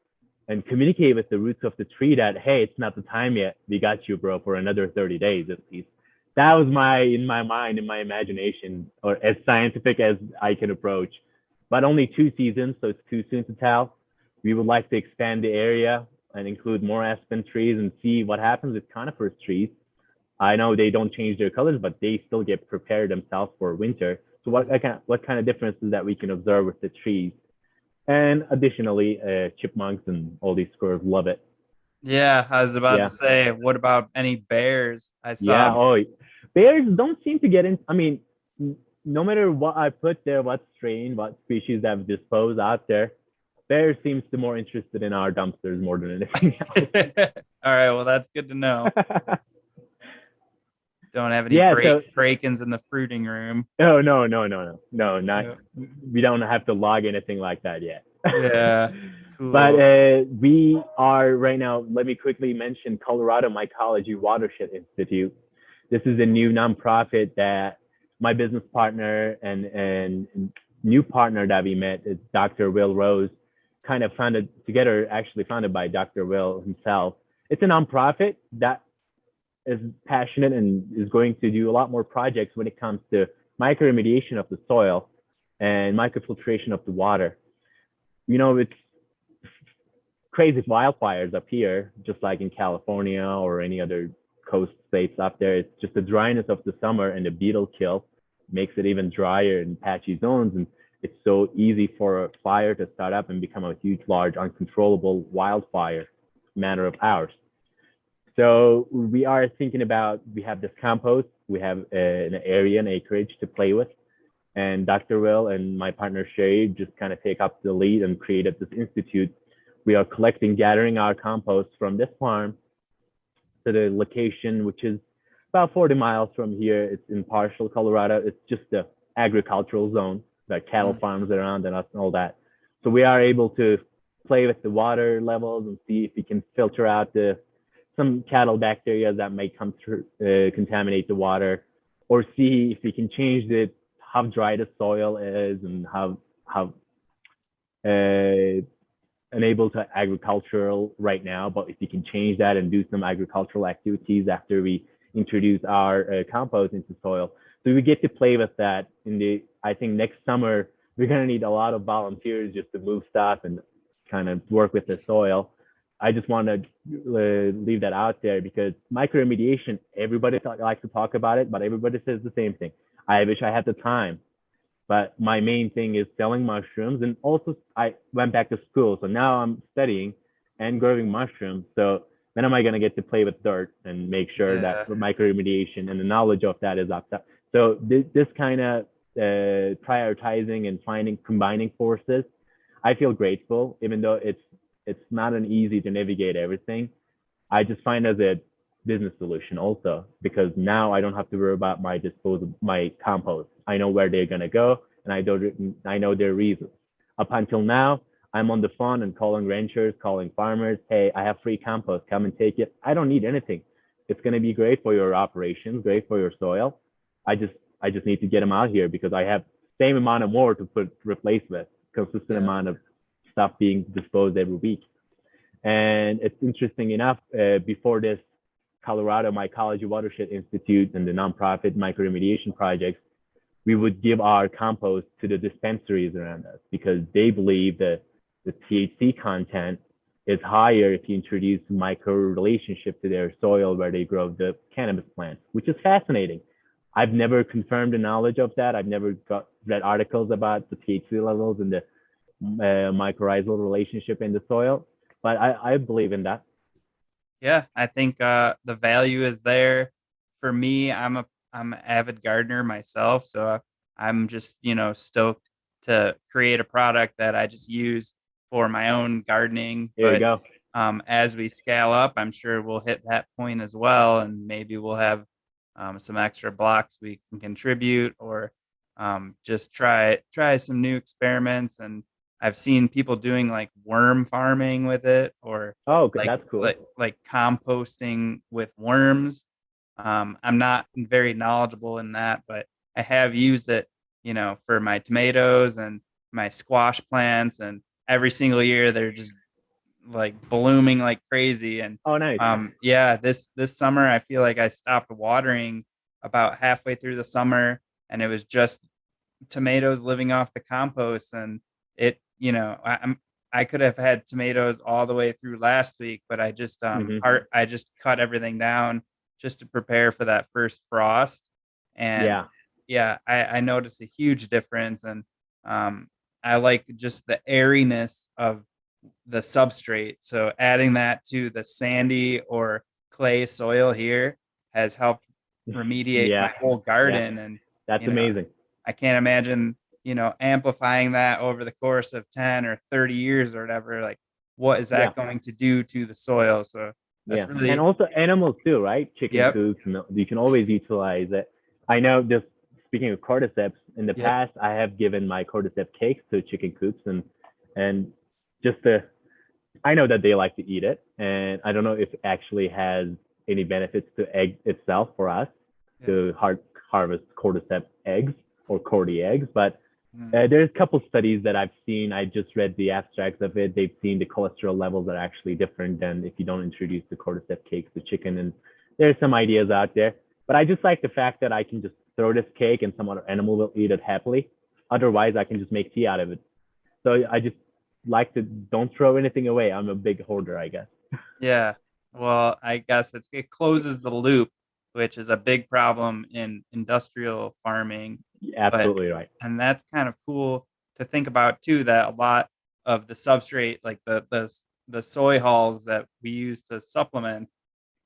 and communicate with the roots of the tree that, hey, it's not the time yet. We got you, bro, for another 30 days at least. That was in my mind, in my imagination, or as scientific as I can approach. But only 2 seasons, so it's too soon to tell. We would like to expand the area and include more aspen trees and see what happens with coniferous trees. I know they don't change their colors, but they still get prepared themselves for winter. So what kind of differences that we can observe with the trees? And additionally, chipmunks and all these squirrels love it. Yeah, I was about to Yeah, say, what about any bears? I saw. yeah. Oh, bears don't seem to get in. I mean, no matter what I put there, what strain, what species I've disposed out there, bears seems to more interested in our dumpsters more than anything else. All right, well, that's good to know. Don't have any Yeah. So, break-ins in the fruiting room. oh no, not. Yeah. We don't have to log anything like that yet. Yeah. But Cool. we are right now. Let me quickly mention Colorado Mycology Watershed Institute. This is a new nonprofit that my business partner and new partner that we met is Dr. Will Rose, kind of founded together, actually founded by Dr. Will himself. It's a nonprofit that is passionate and is going to do a lot more projects when it comes to microremediation of the soil and microfiltration of the water. It's crazy wildfires up here, just like in California or any other coast states up there. It's just the dryness of the summer and the beetle kill makes it even drier in patchy zones. And it's so easy for a fire to start up and become a huge, large, uncontrollable wildfire matter of hours. So we are thinking about, we have this compost, we have an area, an acreage to play with. And Dr. Will and my partner Sherry just kind of take up the lead and created this institute. We are collecting, gathering our compost from this farm to the location, which is about 40 miles from here. It's in Parshall, Colorado. It's just the agricultural zone, like cattle farms around and all that. So we are able to play with the water levels and see if we can filter out some cattle bacteria that may come through, contaminate the water, or see if we can change how dry the soil is and how unable to agricultural right now, but if we can change that and do some agricultural activities after we introduce our compost into soil. So we get to play with that I think next summer, we're going to need a lot of volunteers just to move stuff and kind of work with the soil. I just want to leave that out there because microremediation, everybody likes to talk about it, but everybody says the same thing. I wish I had the time. But my main thing is selling mushrooms. And also I went back to school. So now I'm studying and growing mushrooms. So when am I going to get to play with dirt and make sure that microremediation and the knowledge of that is up? So this kind of prioritizing and combining forces, I feel grateful, even though it's not an easy to navigate everything. I just find as a business solution also, because now I don't have to worry about my compost. I know where they're going to go and I know their reasons. Up until now, I'm on the phone and calling ranchers, calling farmers. Hey, I have free compost. Come and take it. I don't need anything. It's going to be great for your operations, great for your soil. I just need to get them out here because I have same amount of more to replace with, consistent amount of stuff being disposed every week. And it's interesting enough, before this, Colorado Mycology Watershed Institute and the nonprofit microremediation projects, we would give our compost to the dispensaries around us because they believe that the THC content is higher if you introduce micro relationship to their soil where they grow the cannabis plants, which is fascinating. I've never confirmed the knowledge of that. I've never read articles about the THC levels and the mycorrhizal relationship in the soil, but I believe in that. Yeah, I think the value is there. For me, I'm an avid gardener myself, so I'm just stoked to create a product that I just use for my own gardening. There you But go. as we scale up, I'm sure we'll hit that point as well, and maybe we'll have some extra blocks we can contribute, or just try some new experiments. And I've seen people doing like worm farming with it, or Oh, good. like That's cool. like composting with worms. I'm not very knowledgeable in that, but I have used it, for my tomatoes and my squash plants, and every single year they're just like blooming like crazy. And Oh, nice. yeah, this summer I feel like I stopped watering about halfway through the summer, and it was just tomatoes living off the compost. And I could have had tomatoes all the way through last week, but Hmm. I just cut everything down just to prepare for that first frost. And Yeah. yeah, I noticed a huge difference. And I like just the airiness of the substrate. So adding that to the sandy or clay soil here has helped remediate my Yeah. whole Yeah. garden. And, That's you know, amazing. I can't imagine, amplifying that over the course of 10 or 30 years or whatever. Like, what is Yeah. that going to do to the soil? So that's Yeah. And really, also animals too, right? Chicken yep, coops, and you can always utilize it. I know, just speaking of cordyceps, in the yep, past, I have given my cordyceps cakes to chicken coops, and just to, I know that they like to eat it, and I don't know if it actually has any benefits to egg itself for us yeah, to harvest cordyceps eggs or cordy eggs, but Mm. There's a couple studies that I've seen. I just read the abstracts of it. They've seen the cholesterol levels are actually different than if you don't introduce the cordyceps cakes to chicken. And there's some ideas out there. But I just like the fact that I can just throw this cake and some other animal will eat it happily. Otherwise, I can just make tea out of it. So I just like to don't throw anything away. I'm a big hoarder, I guess. Yeah. Well, I guess it closes the loop, which is a big problem in industrial farming. But Absolutely right. and that's kind of cool to think about too, that a lot of the substrate, like the soy hulls that we use to supplement,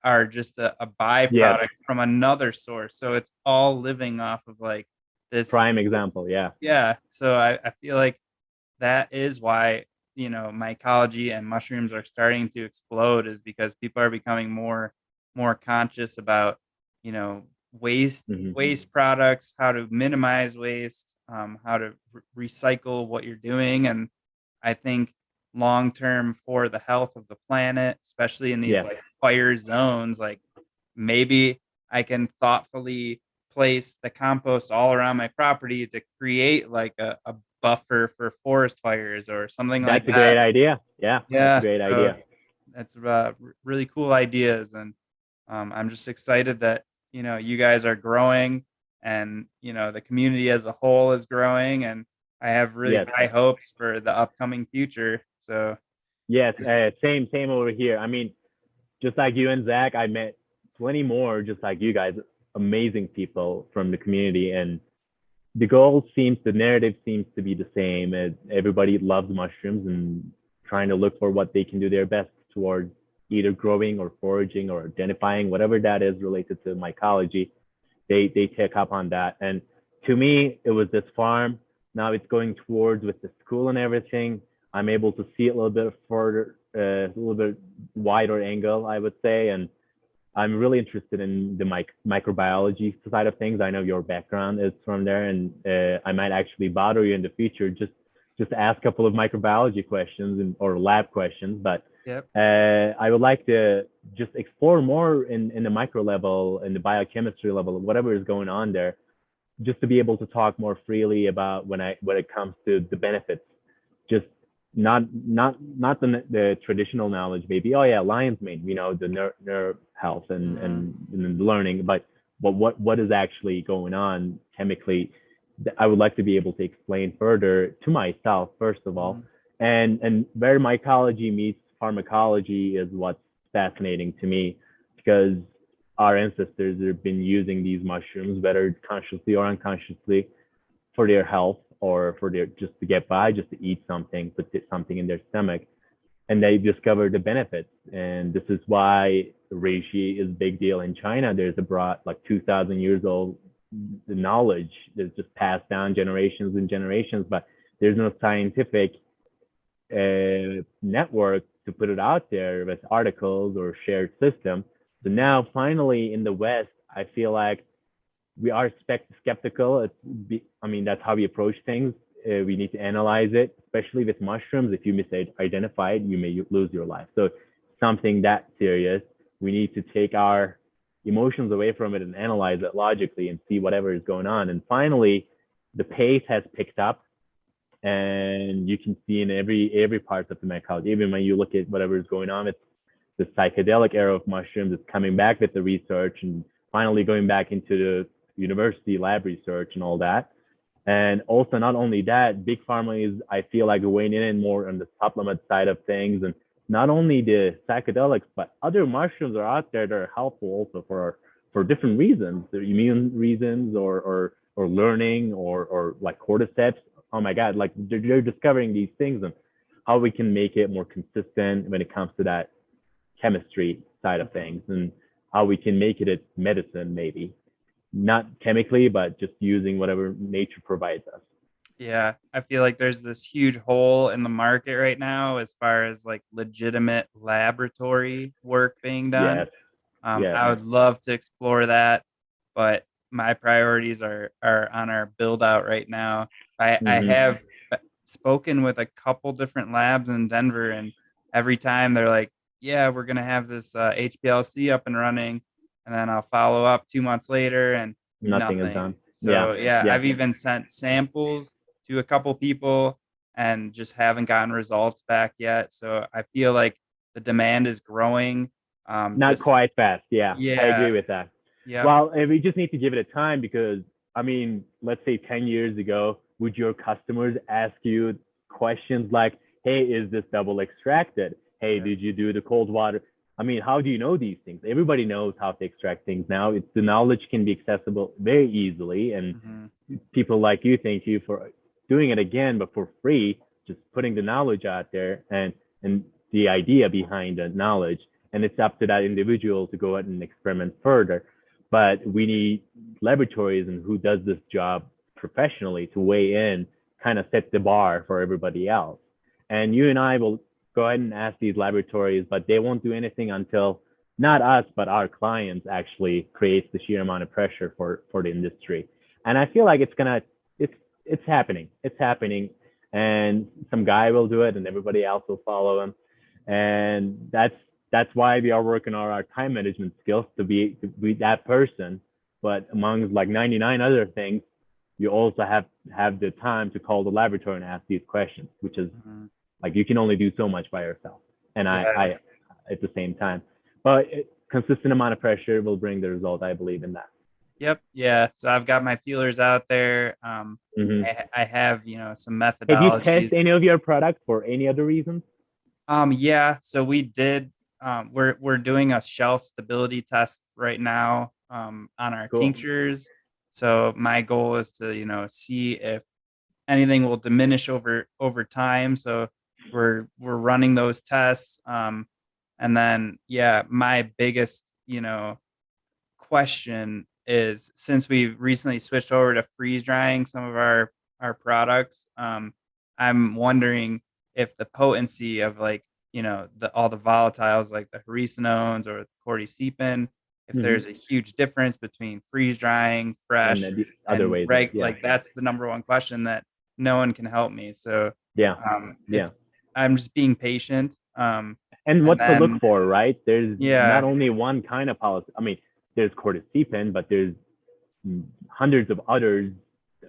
are just a Yes, byproduct from another source. So it's all living off of like this. prime example. Yeah. Yeah. So I feel like that is why, mycology and mushrooms are starting to explode, is because people are becoming more conscious about, Mm-hmm. waste products, how to minimize waste, how to recycle what you're doing. And I think long term, for the health of the planet, especially in these Yes. like fire zones, like maybe I can thoughtfully place the compost all around my property to create like a buffer for forest fires or something like That's a great that. idea. Yeah, that's a Yeah, great so idea. that's really cool ideas, and I'm just excited that you guys are growing, and the community as a whole is growing, and I have really Yes. high hopes for the upcoming future. So Yes, same over here. I mean, just like you and Zach, I met plenty more, just like you guys, amazing people from the community. And the narrative seems to be the same. Everybody loves mushrooms and trying to look for what they can do their best towards either growing or foraging or identifying whatever that is related to mycology. They take up on that. And to me, it was this farm. Now it's going towards with the school and everything. I'm able to see it a little bit further, a little bit wider angle, I would say. And I'm really interested in the microbiology side of things. I know your background is from there, and I might actually bother you in the future just ask a couple of microbiology questions or lab questions. But yep. I would like to just explore more in the micro level, in the biochemistry level, whatever is going on there, just to be able to talk more freely about when it comes to the benefits. Just not the traditional knowledge, maybe. Oh yeah, lion's mane, the nerve health Mhm. and learning, but what is actually going on chemically. I would like to be able to explain further to myself, first of all, Mhm. and where mycology meets pharmacology is what's fascinating to me, because our ancestors have been using these mushrooms, whether consciously or unconsciously, for their health or for their just to get by, just to eat something, put something in their stomach, and they discovered the benefits. And this is why reishi is a big deal in China. There's a broad, like 2,000 years old, the knowledge that's just passed down generations and generations, but there's no scientific network to put it out there with articles or shared system. So now, finally, in the West, I feel like we are skeptical. I mean, that's how we approach things. We need to analyze it, especially with mushrooms. If you misidentify it, you may lose your life. So something that serious, we need to take our emotions away from it and analyze it logically and see whatever is going on. And finally, the pace has picked up, and you can see in every part of the mycology. Even when you look at whatever is going on, it's the psychedelic era of mushrooms is coming back with the research and finally going back into the university lab research and all that. And also, not only that, big pharma is, I feel like, weighing in more on the supplement side of things. And not only the psychedelics, but other mushrooms are out there that are helpful also for different reasons, the immune reasons or learning or like cordyceps. Oh my God, like they're discovering these things and how we can make it more consistent when it comes to that chemistry side of Mhm. things and how we can make it a medicine, maybe not chemically, but just using whatever nature provides us. Yeah, I feel like there's this huge hole in the market right now as far as like legitimate laboratory work being done. Yes, yes. I would love to explore that, but my priorities are on our build out right now. I Mm-hmm. have spoken with a couple different labs in Denver, and every time they're like, "Yeah, we're gonna have this HPLC up and running," and then I'll follow up 2 months later and Nothing is nothing. done. Yeah, So yeah, yeah. I've even sent samples to a couple people and just haven't gotten results back yet. So I feel like the demand is growing. Not Just quite fast. Yeah, I agree yeah, with that. yep, Well, we just need to give it a time because, I mean, let's say 10 years ago, would your customers ask you questions like, hey, is this double extracted? Hey, yeah, did you do the cold water? I mean, how do you know these things? Everybody knows how to extract things now. It's the knowledge can be accessible very easily. And hmm, people like you, thank you for doing it again, but for free, just putting the knowledge out there and the idea behind the knowledge. And it's up to that individual to go out and experiment further. But we need laboratories and who does this job professionally to weigh in, kind of set the bar for everybody else. And you and I will go ahead and ask these laboratories, but they won't do anything until not us, but our clients actually creates the sheer amount of pressure for the industry. And I feel like it's happening. It's happening. And some guy will do it and everybody else will follow him. And that's why we are working on our time management skills to be that person. But among like 99 other things, you also have the time to call the laboratory and ask these questions, which is hmm, like you can only do so much by yourself. And yeah. I at the same time, but consistent amount of pressure will bring the result. I believe in that. Yep. Yeah. So I've got my feelers out there. Mm-hmm. I have, some Have you tested methodologies. any of your products for any other reasons? Yeah. So we did, we're doing a shelf stability test right now, on our Cool. tinctures. So my goal is to, see if anything will diminish over time. So we're running those tests. And then, yeah, my biggest, question is since we recently switched over to freeze drying some of our products, I'm wondering if the potency of like the all the volatiles like the haricinones or cordycepin, if Mm-hmm. there's a huge difference between freeze drying, And fresh, the other and ways of reg. yeah, Like that's the number one question that no one can help me. So yeah, yeah. it's I'm just being patient. And And what to look then for, right? There's not yeah, only one kind of policy. I mean, there's cordycepin, but there's hundreds of others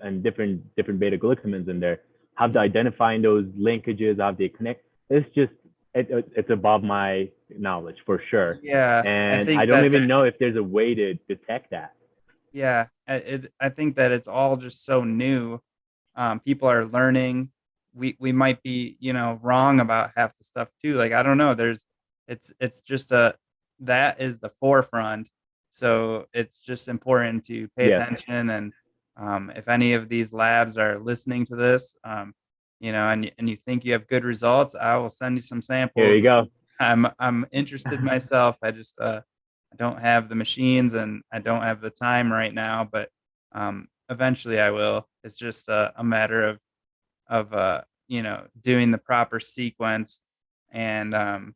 and different beta glucamins in there. How to yeah, identify those linkages, how they connect. It's just it's above my knowledge for sure, yeah. I and I think don't that even there. know if there's a way to detect that. Yeah, I think that it's all just so new. People are learning. We might be, wrong about half the stuff too. Like I don't know. It's just that is the forefront. So it's just important to pay Yes, attention. And if any of these labs are listening to this, and you think you have good results, I will send you some here samples. you go. I'm interested myself. I don't have the machines and I don't have the time right now, but eventually I will. It's just a matter of doing the proper sequence. And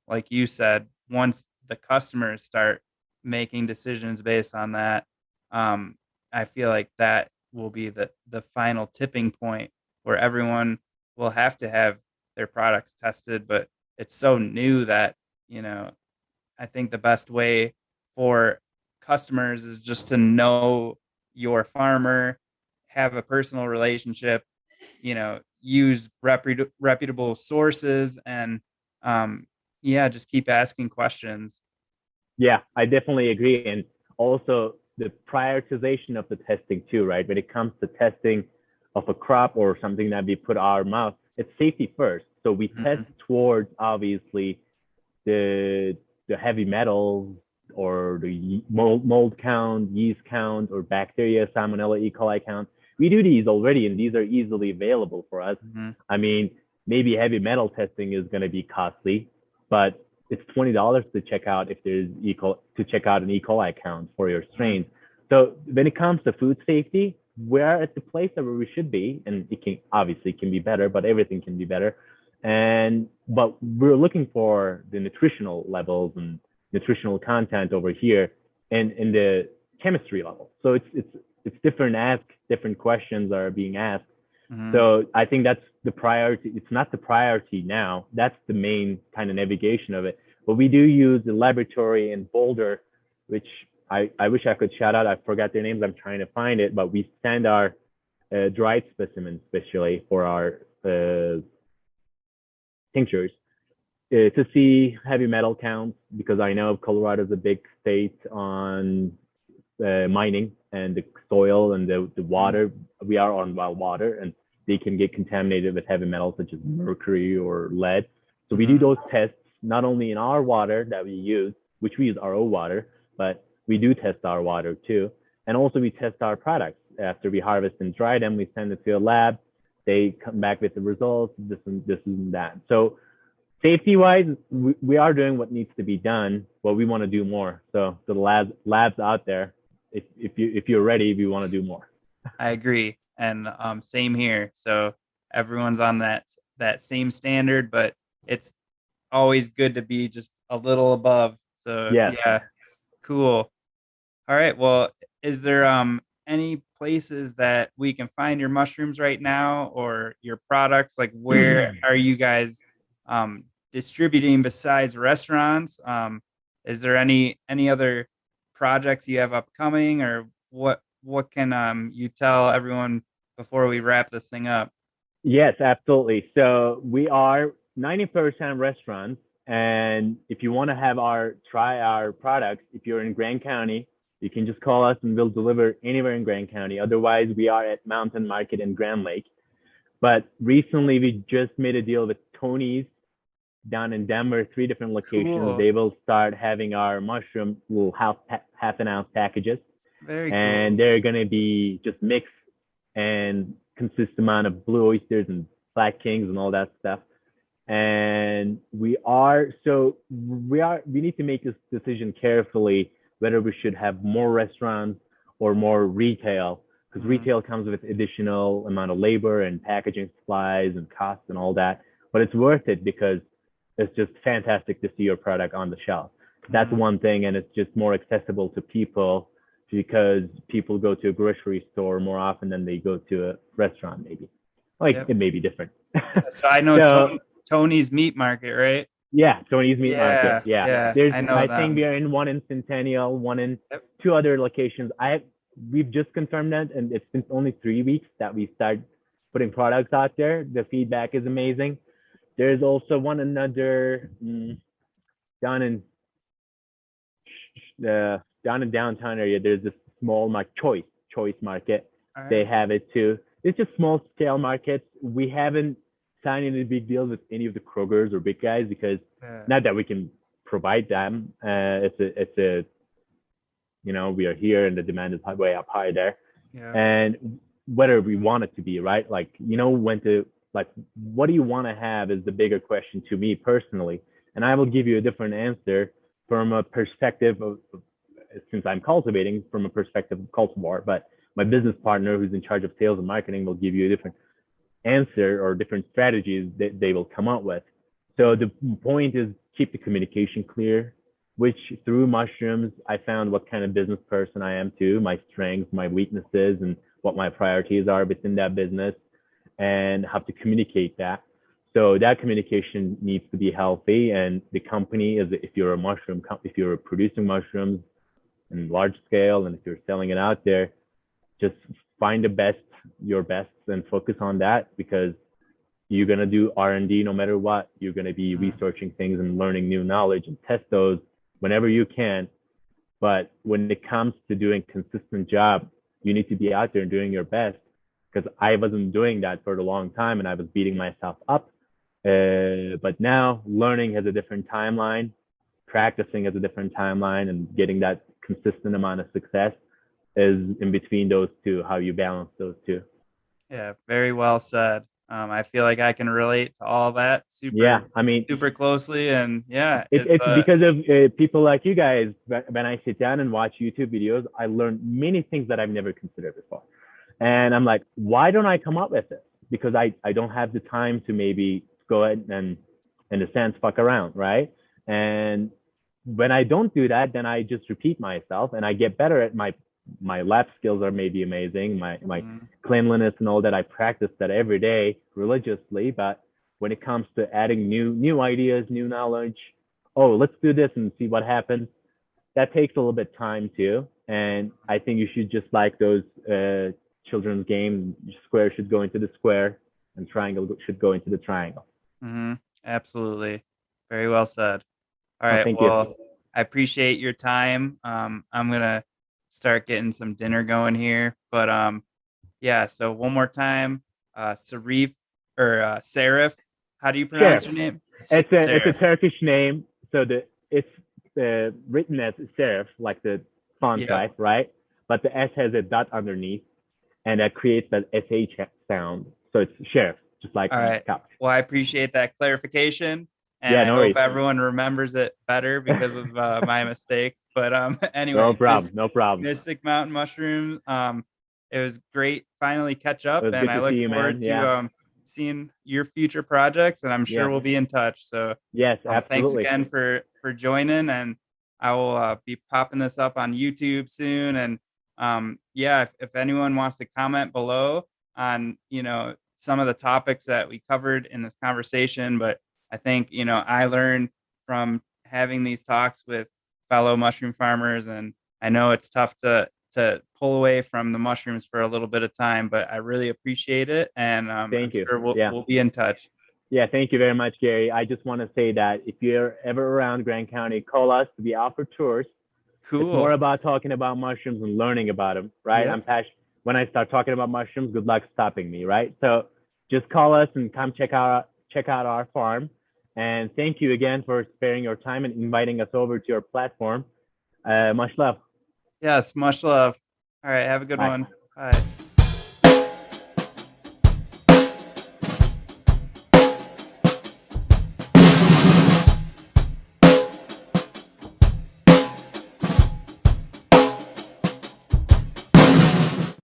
like you said, once the customers start making decisions based on that, um, I feel like that will be the final tipping point where everyone will have to have their products tested. But it's so new that you know I think the best way for customers is just to know your farmer, have a personal relationship, use reputable sources, and yeah, just keep asking questions. Yeah, I definitely agree. And also the prioritization of the testing too, right? When it comes to testing of a crop or something that we put our mouth, it's safety first. So we test Mhm. towards obviously the the heavy metals or the mold count, yeast count, or bacteria, salmonella, E. coli count. We do these already, and these are easily available for us. Mhm. I mean, maybe heavy metal testing is going to be costly, but it's $20 to check out if there's to check out an E. coli count for your Mhm. strains. So when it comes to food safety, we're at the place where we should be, and it can obviously can be better, but everything can be better. But we're looking for the nutritional levels and nutritional content over here in the chemistry level. So it's different different questions are being asked. Mhm. So I think that's the priority. It's not the priority now. That's the main kind of navigation of it. But we do use the laboratory in Boulder, which I wish I could shout out. I forgot their names. I'm trying to find it, but we send our dried specimens, especially for our tinctures, to see heavy metal counts because I know Colorado is a big state on mining and the soil and the Mm, water. We are on wild water and they can get contaminated with heavy metals such as mercury or lead. So we do mhm. those tests not only in our water that we use, which we use RO water, but we do test our water too. And also we test our products after we harvest and dry them. We send it to a lab. They come back with the results, this and that. So safety wise, we are doing what needs to be done, but we want to do more. So the labs out there, if you're ready, we want to do more. I agree, and same here. So everyone's on that same standard, but it's always good to be just a little above. So Yes. yeah, cool. All right. Well, is there any places that we can find your mushrooms right now or your products? Like where are you guys distributing besides restaurants? Is there any other projects you have upcoming or what can you tell everyone before we wrap this thing up? Yes, absolutely. So we are 90% restaurants, and if you want to have our try our products, if you're in Grand County, you can just call us and we'll deliver anywhere in Grand County. Otherwise, we are at Mountain Market in Grand Lake. But recently, we just made a deal with Tony's down in Denver, 3 different locations. Cool. They will start having our mushroom little half an ounce packages, Very cool. and they're gonna be just mixed and consist amount of blue oysters and black kings and all that stuff. And we need to make this decision carefully whether we should have more restaurants or more retail because Mhm. retail comes with additional amount of labor and packaging supplies and costs and all that, but it's worth it because it's just fantastic to see your product on the shelf. That's Mhm. one thing, and it's just more accessible to people because people go to a grocery store more often than they go to a restaurant maybe, like Yep. it may be different. Yeah. So I know So Tony's Meat Market, right? yeah, Tony's Meat Market. Yeah, Yeah, yeah, there's. I know I think them. we are in one in Centennial, one in Yep. 2 other locations. We've just confirmed that, and it's been only 3 weeks that we start putting products out there. The feedback is amazing. There's also one another down in down in downtown area. There's this small choice market. All They right. have it too. It's just small scale markets. We haven't signed any big deals with any of the Krogers or big guys because Yeah, not that we can provide them. It's a we are here and the demand is way up high there, yeah. and whether we want it to be right, like when to like what do you want to have is the bigger question to me personally, and I will give you a different answer from a perspective of since I'm cultivating from a perspective of cultivar, but my business partner who's in charge of sales and marketing will give you a different answer or different strategies that they will come up with. So Mm, the point is keep the communication clear, which through mushrooms, I found what kind of business person I am too, my strengths, my weaknesses, and what my priorities are within that business and how to communicate that. So that communication needs to be healthy. And the company is, if you're a mushroom, if you're producing mushrooms in large scale, and if you're selling it out there, just find your best, and focus on that because you're gonna do R&D no matter what. You're gonna be mm. researching things and learning new knowledge and test those whenever you can. But when it comes to doing consistent job, you need to be out there and doing your best. Because I wasn't doing that for a long time and I was beating myself up. But now learning has a different timeline, practicing has a different timeline, and getting that consistent amount of success is in between those two, how you balance those two. Yeah, very well said. I feel like I can relate to all that Yeah, super, I mean, super closely, and yeah, it's it's because of people like you guys. When I sit down and watch YouTube videos, I learn many things that I've never considered before. And I'm like, why don't I come up with this? Because I don't have the time to maybe go ahead and, in a sense, fuck around, right? And when I don't do that, then I just repeat myself and I get better at my lab skills are maybe amazing, my mm, cleanliness and all that. I practice that every day religiously, but when it comes to adding new ideas, new knowledge, oh, let's do this and see what happens. That takes a little bit of time too, and I think you should just like those children's game. Square should go into the square, and triangle should go into the triangle. Mm-hmm. Absolutely. Very well said. All Oh, right. thank you. Well, I appreciate your time. I'm gonna start getting some dinner going here, but yeah. So one more time, Serif or Serif. How do you pronounce Sheriff. your name? It's a Serif. Turkish name, so it's written as serif, like the font Yep. type, right? But the S has a dot underneath, and that creates that sh sound. So it's sheriff, just like All my right. couch. Well, I appreciate that clarification, and Yeah, I no hope worries. everyone remembers it better because of my mistake. But No anyway, problem. No problem. Mystic Mountain Mushroom. It was great finally catch It up, was and good I to see look you, man. forward to Yeah. seeing your future projects, and I'm sure Yeah. we'll be in touch. So Yes, thanks absolutely. again for joining, and I will be popping this up on YouTube soon. And yeah, if anyone wants to comment below on some of the topics that we covered in this conversation, but I think I learned from having these talks with fellow mushroom farmers, and I know it's tough to pull away from the mushrooms for a little bit of time, but I really appreciate it, and I'm Thank you. sure Yeah. we'll be in touch. Yeah, thank you very much, Gary. I just want to say that if you're ever around Grand County, call us. We offer tours. It's more Cool. about talking about mushrooms and learning about them, right? I'm Yep. passionate. When I start talking about mushrooms, good luck stopping me, right? So just call us and come check out our farm. And thank you again for sparing your time and inviting us over to your platform. Much love. Yes. Much love. All right. Have a good Bye. one. Bye.